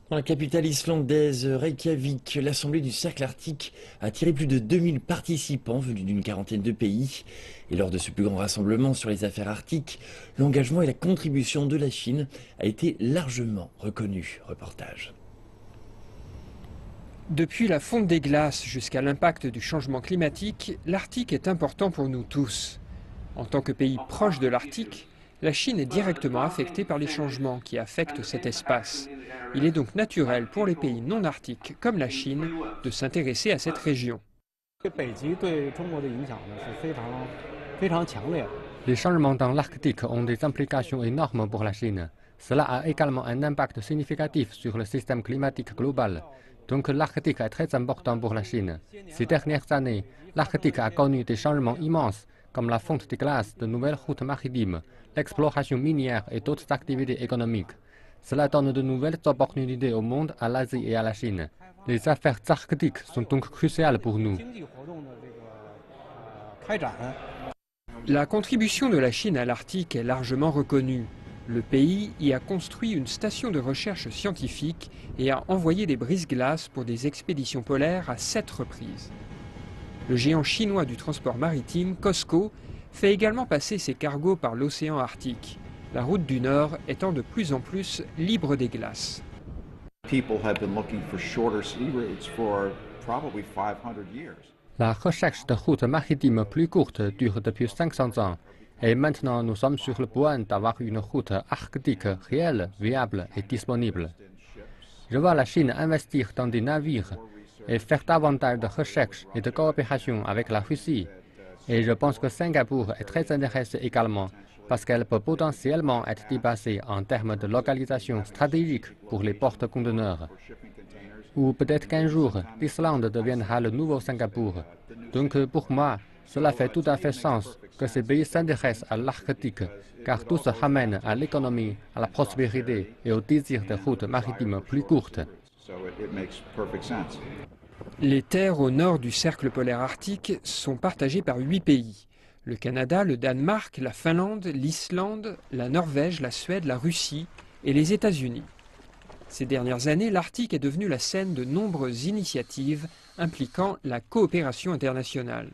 Dans la capitale islandaise, Reykjavik, l'Assemblée du Cercle Arctique a attiré plus de 2000 participants venus d'une quarantaine de pays. Et lors de ce plus grand rassemblement sur les affaires arctiques, l'engagement et la contribution de la Chine a été largement reconnu. Reportage. Depuis la fonte des glaces jusqu'à l'impact du changement climatique, l'Arctique est important pour nous tous. En tant que pays proche de l'Arctique, la Chine est directement affectée par les changements qui affectent cet espace. Il est donc naturel pour les pays non arctiques comme la Chine de s'intéresser à cette région. Les changements dans l'Arctique ont des implications énormes pour la Chine. Cela a également un impact significatif sur le système climatique global. Donc l'Arctique est très important pour la Chine. Ces dernières années, l'Arctique a connu des changements immenses, comme la fonte des glaces, de nouvelles routes maritimes, l'exploration minière et d'autres activités économiques. Cela donne de nouvelles opportunités au monde, à l'Asie et à la Chine. Les affaires arctiques sont donc cruciales pour nous. La contribution de la Chine à l'Arctique est largement reconnue. Le pays y a construit une station de recherche scientifique et a envoyé des brise-glaces pour des expéditions polaires à 7 reprises. Le géant chinois du transport maritime, COSCO, fait également passer ses cargos par l'océan Arctique, la route du Nord étant de plus en plus libre des glaces. La recherche de routes maritimes plus courtes dure depuis 500 ans. Et maintenant, nous sommes sur le point d'avoir une route arctique réelle, viable et disponible. Je vois la Chine investir dans des navires et faire davantage de recherche et de coopération avec la Russie. Et je pense que Singapour est très intéressée également, parce qu'elle peut potentiellement être dépassée en termes de localisation stratégique pour les porte-conteneurs. Ou peut-être qu'un jour, l'Islande deviendra le nouveau Singapour. Donc pour moi, cela fait tout à fait sens que ces pays s'intéressent à l'Arctique, car tout se ramène à l'économie, à la prospérité et au désir de routes maritimes plus courtes. Les terres au nord du cercle polaire arctique sont partagées par 8 pays. Le Canada, le Danemark, la Finlande, l'Islande, la Norvège, la Suède, la Russie et les États-Unis. Ces dernières années, l'Arctique est devenu la scène de nombreuses initiatives impliquant la coopération internationale.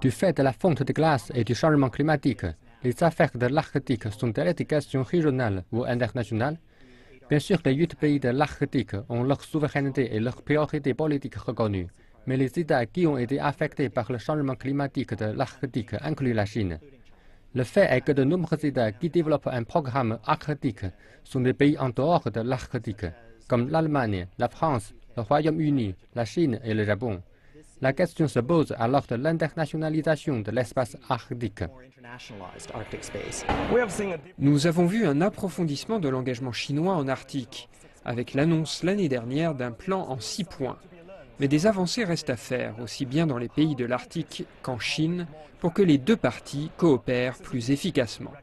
Du fait de la fonte des glaces et du changement climatique, les affaires de l'Arctique sont-elles des questions régionales ou internationales? Bien sûr, les 8 pays de l'Arctique ont leur souveraineté et leurs priorités politiques reconnues, mais les États qui ont été affectés par le changement climatique de l'Arctique incluent la Chine. Le fait est que de nombreux États qui développent un programme arctique sont des pays en dehors de l'Arctique, comme l'Allemagne, la France, le Royaume-Uni, la Chine et le Japon. La question se pose alors de l'internationalisation de l'espace arctique. Nous avons vu un approfondissement de l'engagement chinois en Arctique, avec l'annonce l'année dernière d'un plan en 6 points. Mais des avancées restent à faire, aussi bien dans les pays de l'Arctique qu'en Chine, pour que les deux parties coopèrent plus efficacement.